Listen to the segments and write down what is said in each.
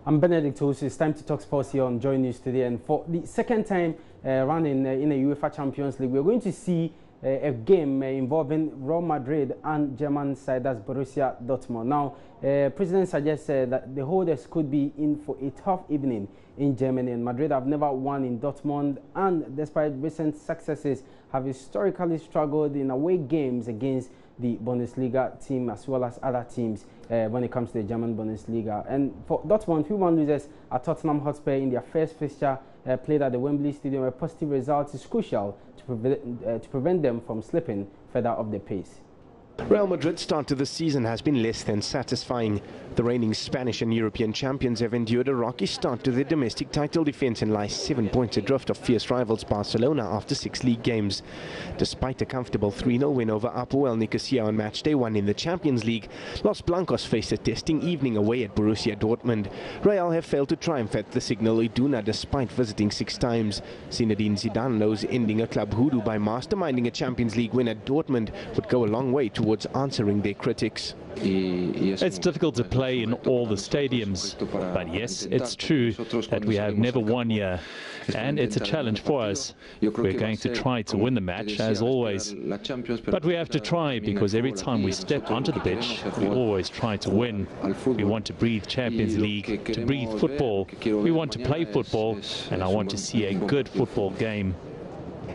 I'm Benedict Owusu. It's time to talk sports here on Joy News today. And for the second time running in the UEFA Champions League, we're going to see a game involving Real Madrid and German side, that's Borussia Dortmund. Now, President suggests that the holders could be in for a tough evening in Germany. And Madrid have never won in Dortmund, and despite recent successes, have historically struggled in away games against the Bundesliga team as well as other teams when it comes to the German Bundesliga. And for Dortmund, 3-1 losers at Tottenham Hotspur in their first fixture played at the Wembley Stadium. A positive result is crucial to prevent them from slipping further off the pace. Real Madrid's start to the season has been less than satisfying. The reigning Spanish and European champions have endured a rocky start to their domestic title defence and lie 7 points adrift of fierce rivals Barcelona after 6 league games. Despite a comfortable 3-0 win over Apoel Nicosia on match day 1 in the Champions League, Los Blancos faced a testing evening away at Borussia Dortmund. Real have failed to triumph at the Signal Iduna despite visiting 6 times. Zinedine Zidane knows ending a club hoodoo by masterminding a Champions League win at Dortmund would go a long way towards answering their critics. It's difficult to play in all the stadiums, but yes, it's true that we have never won here, and it's a challenge for us. We're going to try to win the match, as always, but we have to try, because every time we step onto the pitch, we always try to win. We want to breathe Champions League, to breathe football. We want to play football, and I want to see a good football game.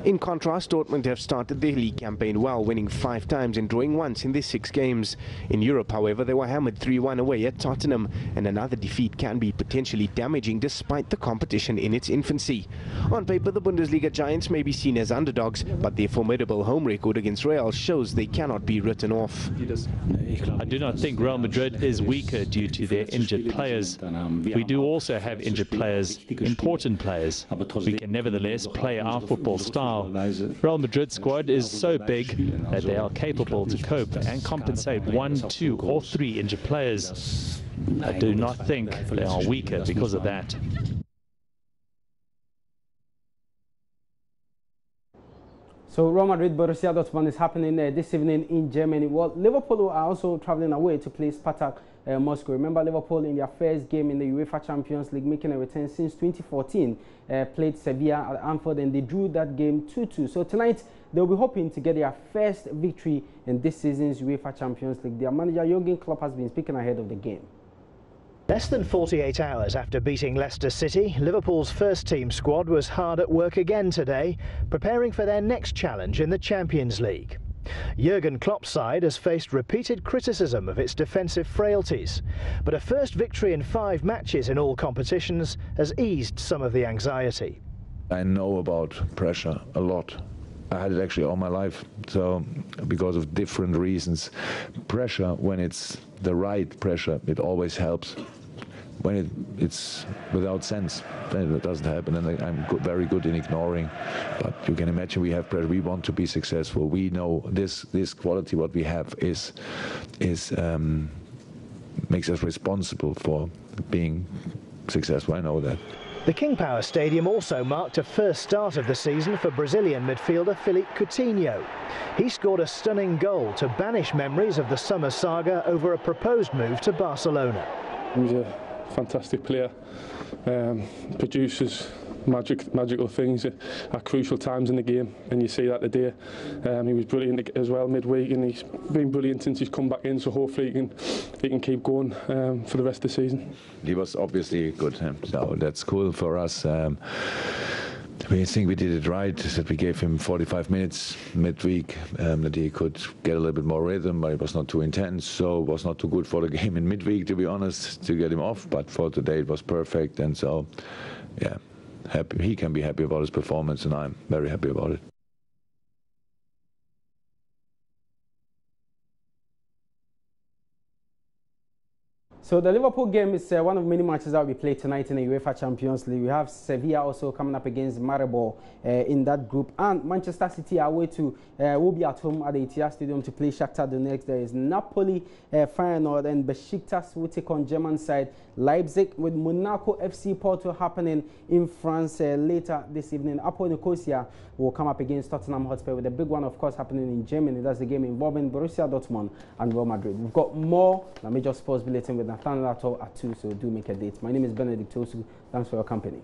In contrast, Dortmund have started their league campaign well, winning 5 times and drawing once in their 6 games. In Europe, however, they were hammered 3-1 away at Tottenham, and another defeat can be potentially damaging despite the competition in its infancy. On paper, the Bundesliga giants may be seen as underdogs, but their formidable home record against Real shows they cannot be written off. I do not think Real Madrid is weaker due to their injured players. We do also have injured players, important players. We can nevertheless play our football style. Real Madrid's squad is so big that they are capable to cope and compensate 1, 2 or 3 injured players. I do not think they are weaker because of that. So Real Madrid Borussia Dortmund is happening this evening in Germany. Well, Liverpool are also travelling away to play Spartak Moscow. Remember, Liverpool in their first game in the UEFA Champions League, making a return since 2014, played Sevilla at Anfield, and they drew that game 2-2. So tonight they'll be hoping to get their first victory in this season's UEFA Champions League. Their manager Jurgen Klopp has been speaking ahead of the game. Less than 48 hours after beating Leicester City, Liverpool's first-team squad was hard at work again today, preparing for their next challenge in the Champions League. Jurgen Klopp's side has faced repeated criticism of its defensive frailties, but a first victory in 5 matches in all competitions has eased some of the anxiety. I know about pressure a lot. I had it actually all my life, so because of different reasons. Pressure, when it's the right pressure, it always helps. When it's without sense, then it doesn't happen, and I'm very good in ignoring. But you can imagine we have pressure. We want to be successful. We know this quality what we have is makes us responsible for being successful. I know that. The King Power Stadium also marked a first start of the season for Brazilian midfielder Philippe Coutinho. He scored a stunning goal to banish memories of the summer saga over a proposed move to Barcelona. He was a fantastic player, produces magical things at crucial times in the game, and you see that today. He was brilliant as well midweek, and he's been brilliant since he's come back in, so hopefully he can keep going for the rest of the season. He was obviously good, so that's cool for us. We think we did it right, that we gave him 45 minutes midweek, that he could get a little bit more rhythm, but it was not too intense, so it was not too good for the game in midweek, to be honest, to get him off, but for today it was perfect, and so, yeah, happy. He can be happy about his performance, and I'm very happy about it. So the Liverpool game is one of many matches that will be played tonight in the UEFA Champions League. We have Sevilla also coming up against Maribor in that group, and Manchester City are will be at home at the Etihad Stadium to play Shakhtar Donetsk. There is Napoli, Feyenoord, and Besiktas will take on German side Leipzig, with Monaco FC Porto happening in France later this evening. Apoel Nicosia will come up against Tottenham Hotspur, with the big one, of course, happening in Germany. That's the game involving Borussia Dortmund and Real Madrid. We've got more. The Major Sports Bulletin with Nathan Lato at 2, so do make a date. My name is Benedict Tosu. Thanks for your company.